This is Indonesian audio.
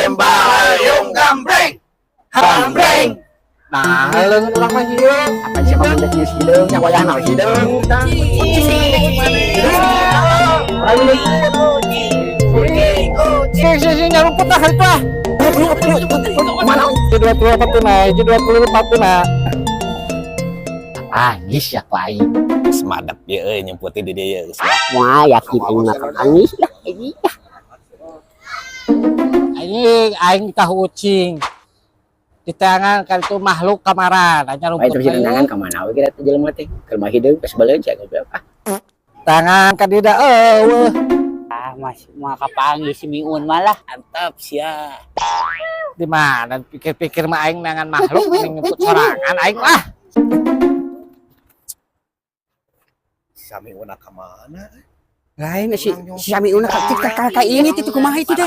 Sembayung gambreng, gambreng. Nah, leung urang mah hideung. Apa sih kamu udah kieu hideung nya wayah naon hideung? Si nyarumput dah itu ah. Mana? Dua puluh patuna, 20 patuna. Angis ya Pak. Semadap ya nyemputin di dia geus. Wah, yakin aing mah angis lah ini. Ini aing tahu ucing. Di tangan kan itu makhluk kamaran, hanya Bae rumput. terus nangan ka mana we kira teh jelema teh? Keur mah hideung geus baleunca goblok. Tangan kan tidak eueuh. Mas mah kapanggih si Miun malah antep sia. Di mana pikir-pikir mah aing nangan makhluk nyebut sorangan aing mah. Sami una ka mana? Lain si Samiuna ka ini teh kumaha itu teh?